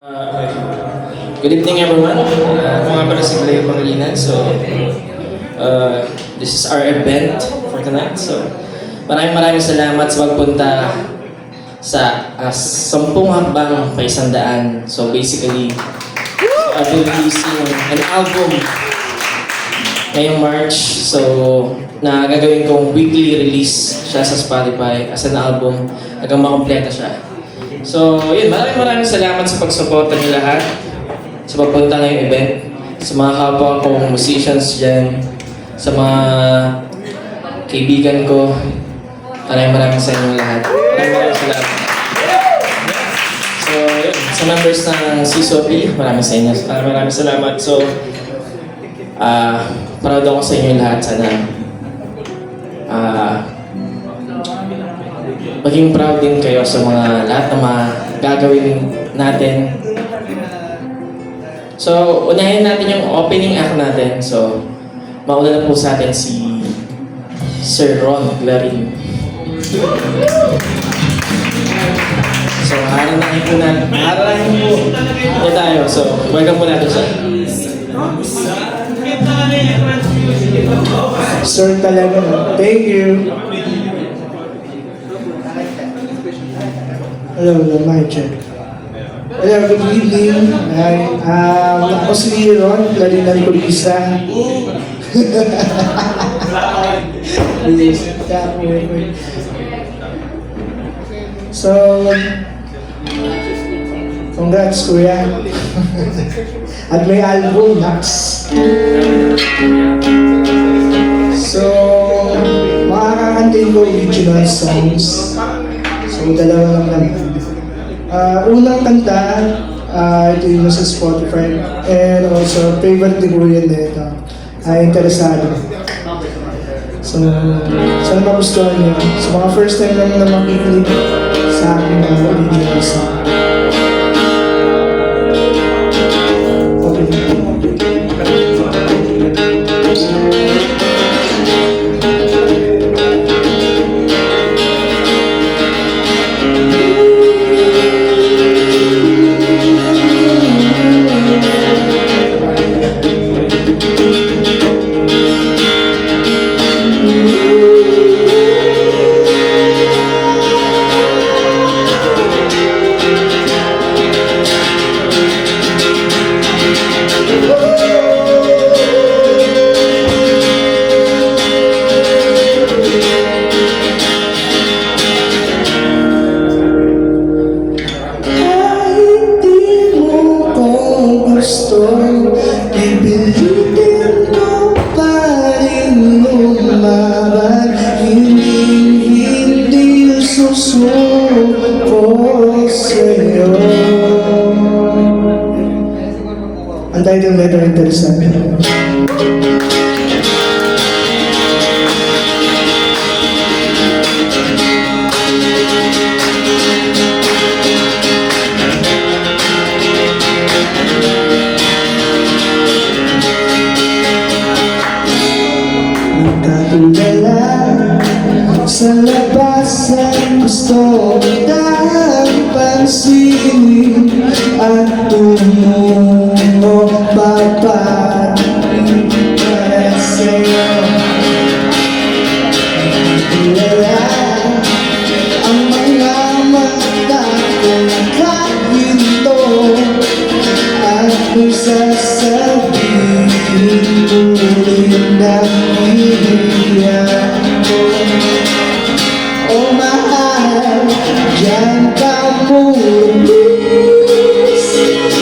Good evening everyone. Ako nga pala si Blair Pangilinan. This is our event for tonight. Maraming salamat sa pagpunta sa 10 hakbang pa 100. Basically, I'll be releasing an album ngayong March. Na gagawin kong weekly release siya sa Spotify as an album hanggang makompleta siya. Maraming salamat sa pagsuporta niyo lahat sa pagpunta ngayong event, sa mga kapwa kong musicians dyan, sa mga kaibigan ko. Maraming sa inyo lahat. Maraming salamat. Sa members ng CSOP, maraming sa inyo. Maraming salamat. Proud ako sa inyo lahat. Sana maging proud din kayo sa mga lahat na mga gagawin natin. Unahin natin yung opening act natin. Mauna na po sa atin si Sir Ron Glarin. Haranahin po natin. Haranahin po niya tayo. Welcome po natin siya. Sir talaga. Thank you. Hello, mic check. Hello, good evening. Hi. Ako si Ron, Clarinan Corisa. Congrats kuya. At may album, Max. Makakakantin ko original songs. Dalawa lang naman. Unang kanta, ito yung nasa Spotify. And also, favorite ni Kuya nito. Interesado. Sana magustuhan niyo. Mga first time lang na makikinig sa aking original song. Pipilitin mo pa rin lumaban, hindi susuko sa'yo. Ang title letter interesante. Katulala sa labasan, gusto kitang pansinin at tumungo papatin para sa'yo. Katulala ang mga mata kong nakaginto at kung sasabihin tuloy na oh mahal, diyan ka mulis,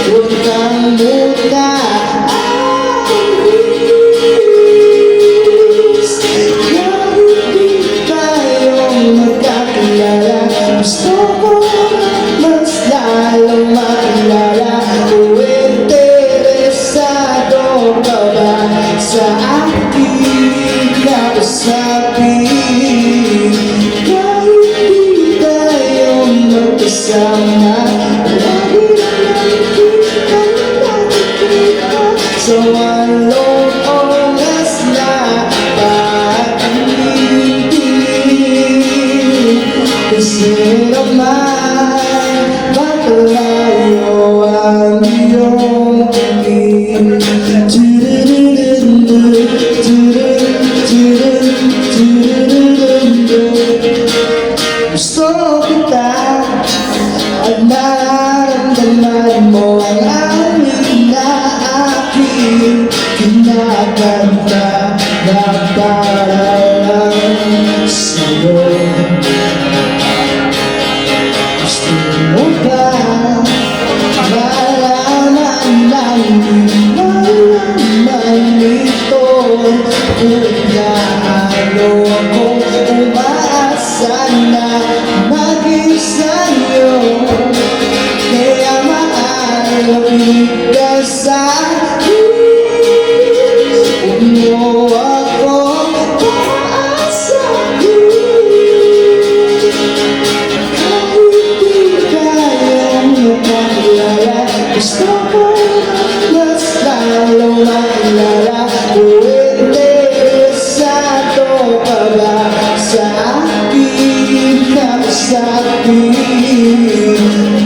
huwag kang muna alis. Kahit di tayong magkakilala, gusto ko mas lalong makilala. Kung interesado ka ba sa aking kausapin, kahit di tayo magkasama, lagi naman kita nakikita sa walong oras na pag-ibig. Kasi naman, bakalayo Lalapit ka sa akin, huwag mo ako paasahin. Kahit di kayang makakilala, gusto ko mas lalong makilala. Kung interesado ka ba sa akin, sa akin?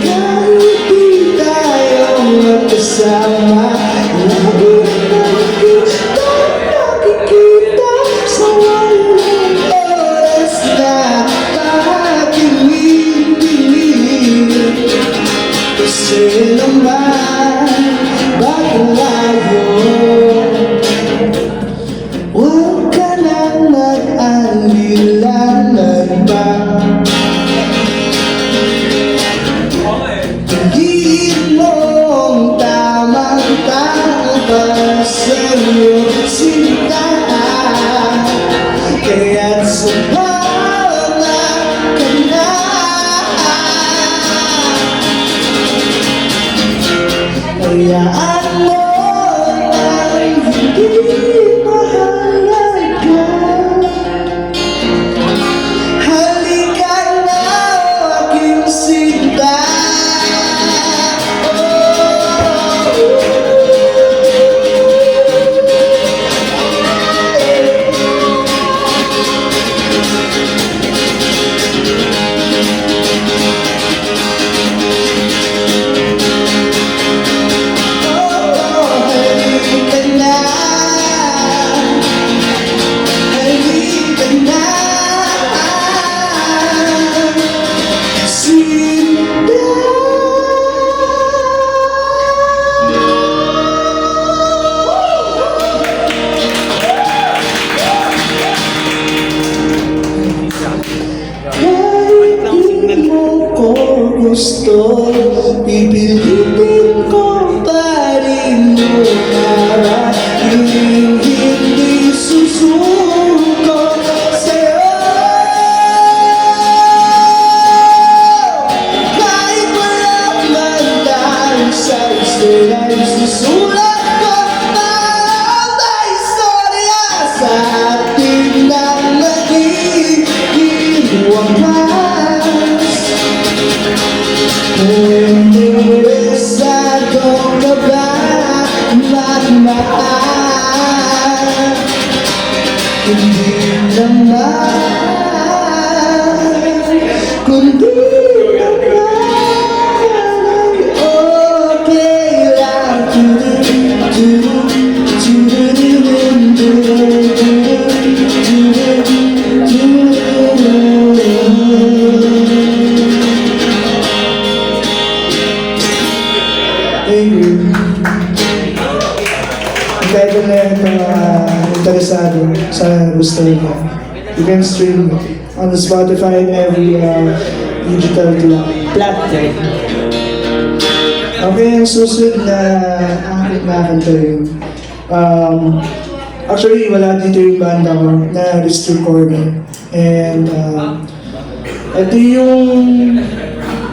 Kahit di tayo magkasama, lagi na kita nakikita sa walang oras na pakinig. Kasi naman, bago layo, huwag ka nang mag-alilangan pa. Hindi mong tamang-tamang pa sa'yo sinta, kaya't sumama ka na. Hayaan mo ang hindi mahalaga. Halika na, aking sinta. Gusto, pipilitin ko pa rin mo para hindi susuko sa'yo. Kahit walang mandang sa istorya, isusulat ko ang istorya sa ating nang nagiging wakas. Kung interesado ka ba magmahal, hindi naman, kundi naman okay lang. Thank you. Kahit na yung mga interesado sa gusto nyo, you can stream on the Spotify and every digital platform. Okay, ang susunod na aking kakantahin. Actually, wala dito yung banda ko na District Corner. And ito yung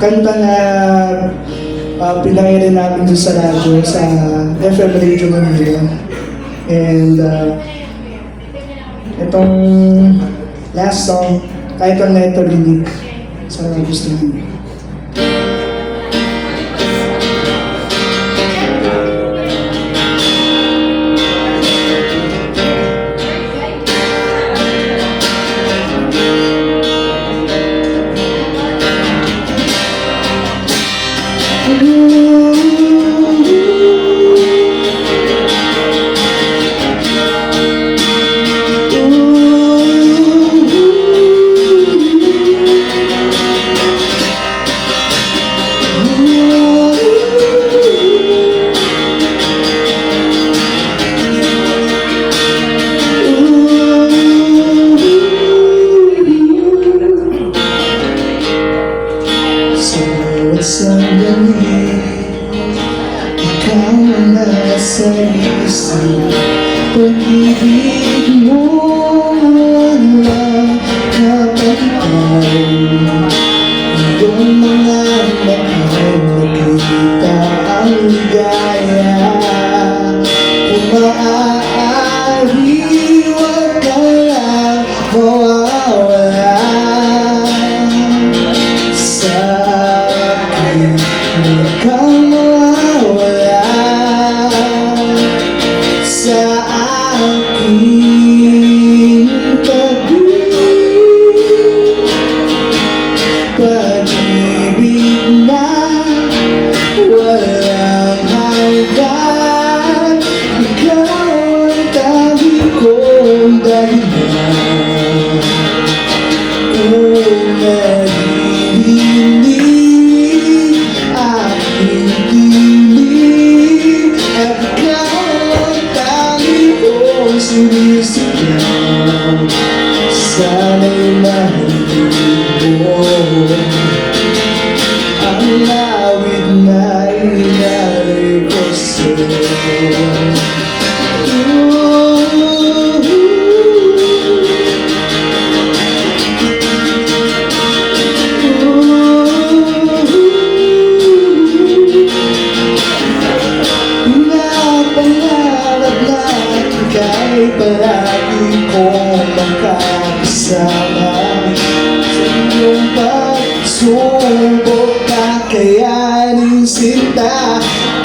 kanta na pinangirin namin doon sa radyo, sa FM Radio Manila. And itong last song, kahit ang letter rinig, sa gusto niyo. Sandali, ikaw ang nasa isip. Pag-ibig mo wala kapatay. Iyong mga mahal nakita ang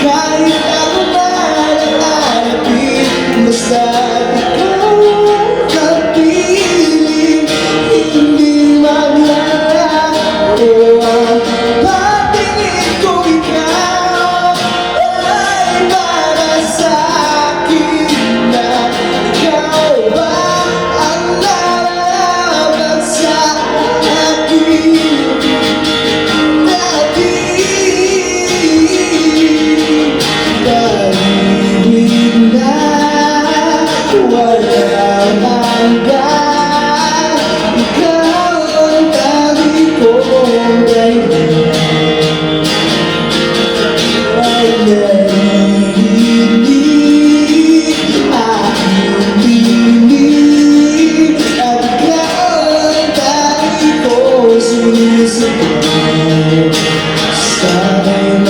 Kahit ako man ang hanapin, basta ikaw ang kapiling. Hindi maglalaho ang patingin ko, ikaw ay para sa akin. Na ikaw ba ang lalaban sa akin? Pag-ibig na walang hanggan, ikaw ang tabi kong dahilan. Ay narinig aking tinig, at ikaw ang tabi kong sinisigaw. Sana'y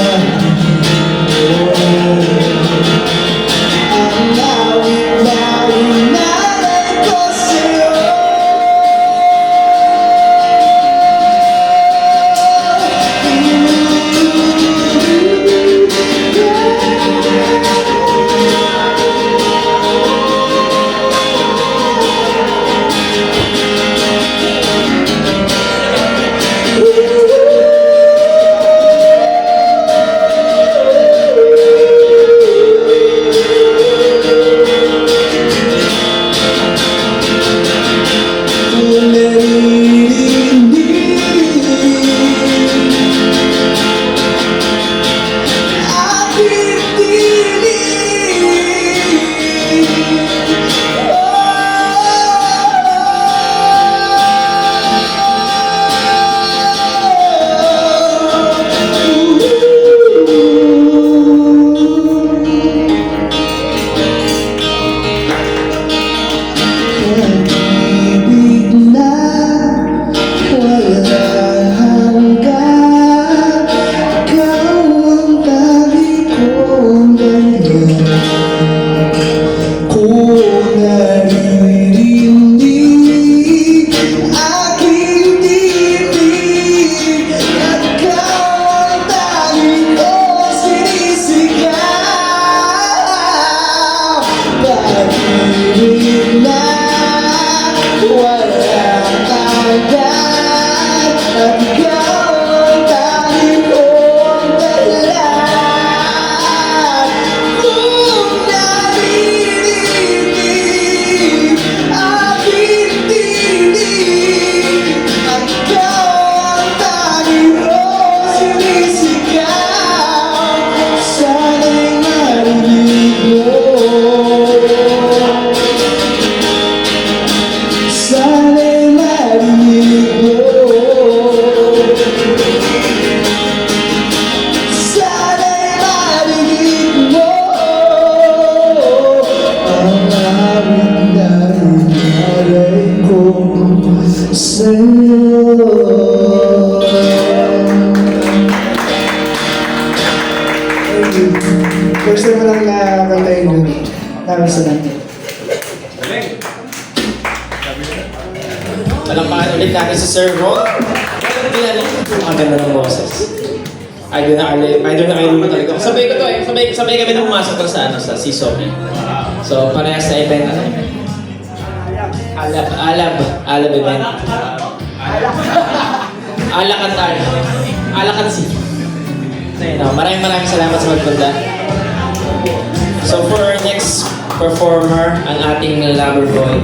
ang lawit-lawit na ko sa'yo. Pag-ibig na walang hanggan, ikaw ang tabi kong dahilan. Kung naririnig aking tinig, at ikaw ang tabi kong sinisigaw. Pag-ibig na walang hanggan, at ikaw ang tabi kong dahilan. Kung naririnig aking tinig, at ikaw ang tabi kong sinisigaw. Sana'y marinig mo, sana'y marinig mo, sana'y marinig mo ang aming narinalay ko sa'yo. Thank you. First time mo lang nakantayin yun. Maraming salamat. Palampakan ulit natin si Sir Ron. Ang ganda ng boses. Idol na idol mo talaga. Sabay ko to eh. Sabay kami na pumasok to sa si Sophie. So, parehas sa event Alab event. Alakansi. Maraming salamat sa magpunta. So for our next performer, ang ating lover boy.